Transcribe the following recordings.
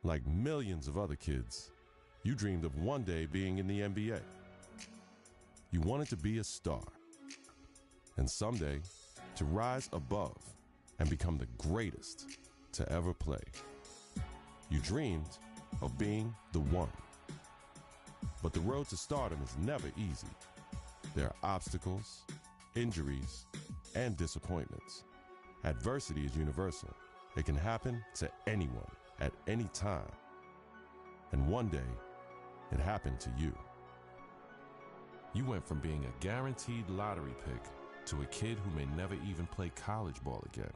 Like millions of other kids, you dreamed of one day being in the NBA. You wanted to be a star, and someday to rise above and become the greatest to ever play. You dreamed of being the one. But the road to stardom is never easy. There are obstacles, injuries, and disappointments. Adversity is universal. It can happen to anyone at any time. And one day, it happened to you. You went from being a guaranteed lottery pick to a kid who may never even play college ball again.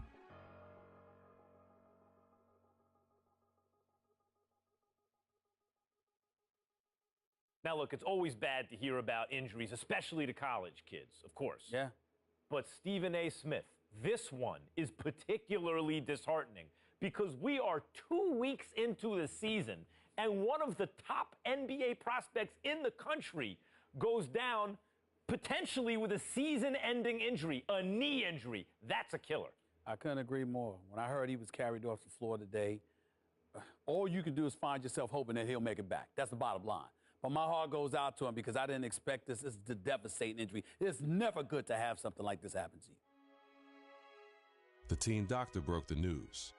Now, look, it's always bad to hear about injuries, especially to college kids, of course. Yeah. But Stephen A. Smith, this one is particularly disheartening because we are 2 weeks into the season and one of the top NBA prospects in the country goes down potentially with a season-ending injury, a knee injury. That's a killer. I couldn't agree more. When I heard he was carried off the floor today, all you can do is find yourself hoping that he'll make it back. That's the bottom line. But my heart goes out to him because I didn't expect this. This is a devastating injury. It's never good to have something like this happen to you. The team doctor broke the news.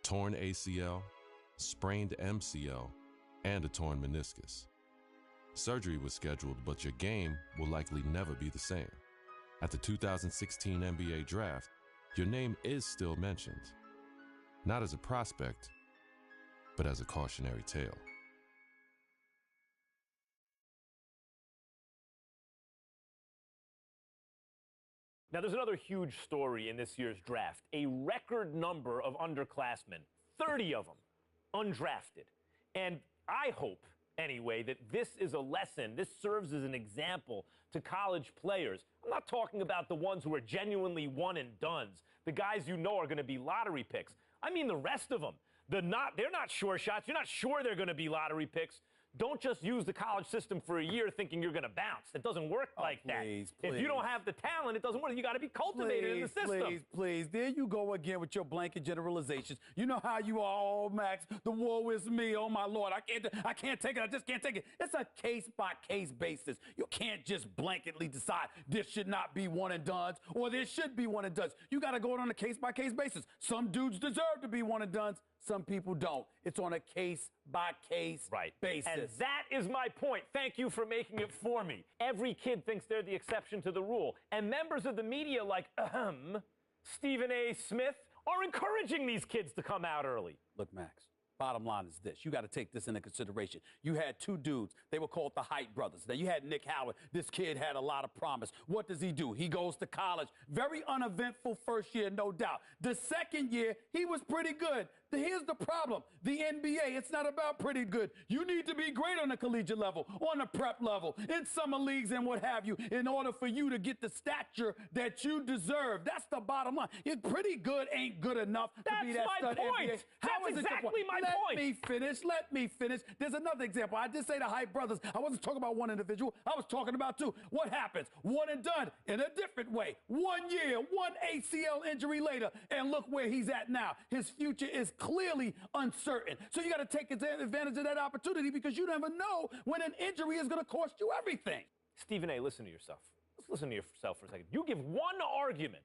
Torn ACL, sprained MCL, and a torn meniscus. Surgery was scheduled, but your game will likely never be the same. At the 2016 NBA draft, your name is still mentioned. Not as a prospect, but as a cautionary tale. Now, there's another huge story in this year's draft. A record number of underclassmen, 30 of them, undrafted. And I hope, anyway, that this is a lesson. This serves as an example to college players. I'm not talking about the ones who are genuinely one-and-dones, the guys you know are going to be lottery picks. I mean the rest of them. They're not sure shots. You're not sure they're going to be lottery picks. Don't just use the college system for a year thinking you're going to bounce. It doesn't work like that. If you don't have the talent, it doesn't work. You got to be cultivated in the system. Please. There you go again with your blanket generalizations. You know how you are, oh, Max. The woe is me. Oh, my Lord. I can't take it. I just can't take it. It's a case-by-case basis. You can't just blanketly decide this should not be one-and-dones or this should be one-and-dones. You got to go on a case-by-case basis. Some dudes deserve to be one-and-dones. Some people don't. It's on a case-by-case basis. And that is my point. Thank you for making it for me. Every kid thinks they're the exception to the rule. And members of the media like, Stephen A. Smith, are encouraging these kids to come out early. Look, Max, bottom line is this. You got to take this into consideration. You had two dudes. They were called the Height brothers. Now, you had Nick Howard. This kid had a lot of promise. What does he do? He goes to college. Very uneventful first year, no doubt. The second year, he was pretty good. Here's the problem. The NBA, it's not about pretty good. You need to be great on the collegiate level, on the prep level, in summer leagues and what have you, in order for you to get the stature that you deserve. That's the bottom line. Pretty good ain't good enough to be that stud NBA. That's exactly my point. Let me finish. There's another example. I did say the Height brothers. I wasn't talking about one individual. I was talking about two. What happens? One and done in a different way. 1 year, one ACL injury later, and look where he's at now. His future is clearly uncertain. So you got to take advantage of that opportunity because you never know when an injury is going to cost you everything. Stephen A., listen to yourself. Let's listen to yourself for a second. You give one argument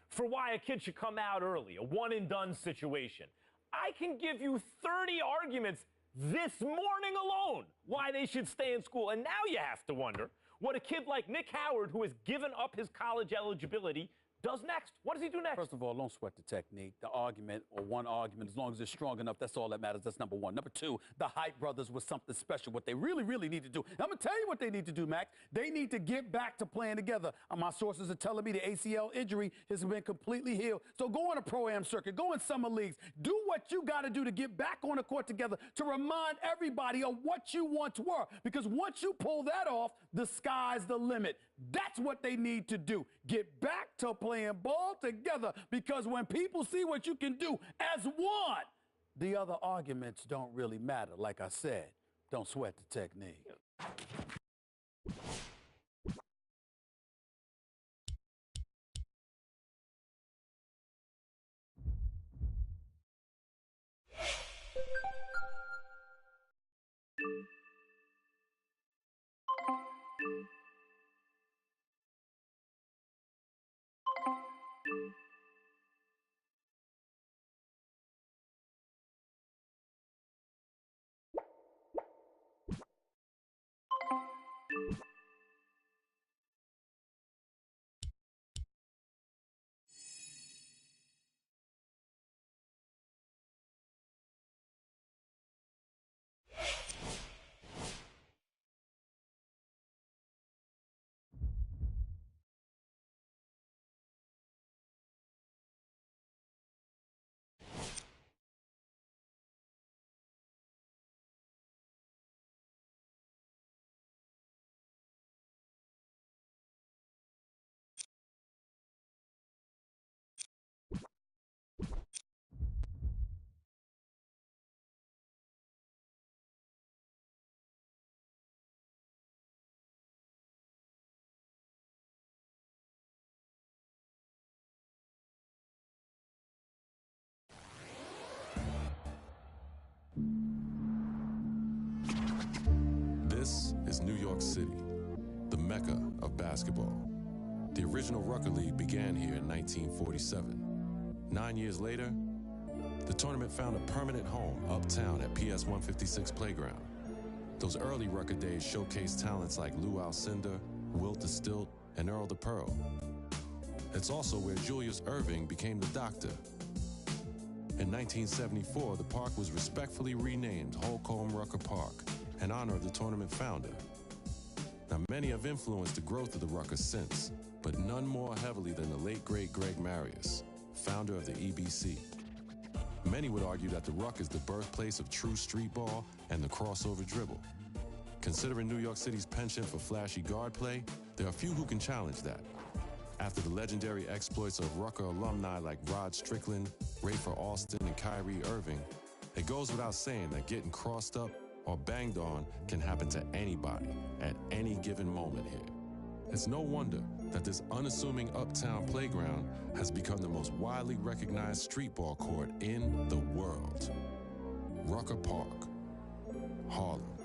for why a kid should come out early, a one-and-done situation. I can give you 30 arguments this morning alone why they should stay in school. And now you have to wonder what a kid like Nick Howard, who has given up his college eligibility, does next. What does he do next? First of all, don't sweat the technique. The argument, or one argument, as long as it's strong enough, that's all that matters. That's number one. Number two, the Height brothers was something special. What they really, really need to do. I'm going to tell you what they need to do, Max. They need to get back to playing together. My sources are telling me the ACL injury has been completely healed. So go on a pro-am circuit. Go in summer leagues. Do what you got to do to get back on the court together to remind everybody of what you once were. Because once you pull that off, the sky's the limit. That's what they need to do. Get back to playing ball together, because when people see what you can do as one, the other arguments don't really matter. Like I said, don't sweat the technique. This is New York City, the mecca of basketball. The original Rucker League began here in 1947. 9 years later, the tournament found a permanent home uptown at PS 156 Playground. Those early Rucker days showcased talents like Lou Alcindor, Wilt the Stilt, and Earl the Pearl. It's also where Julius Erving became the Doctor. In 1974, the park was respectfully renamed Holcomb Rucker Park in honor of the tournament founder. Now, many have influenced the growth of the Rucker since, but none more heavily than the late, great Greg Marius, founder of the EBC. Many would argue that the Ruck is the birthplace of true street ball and the crossover dribble. Considering New York City's penchant for flashy guard play, there are few who can challenge that. After the legendary exploits of Rucker alumni like Rod Strickland, Rafer Alston, and Kyrie Irving, it goes without saying that getting crossed up or banged on can happen to anybody at any given moment here. It's no wonder that this unassuming uptown playground has become the most widely recognized street ball court in the world. Rucker Park, Harlem.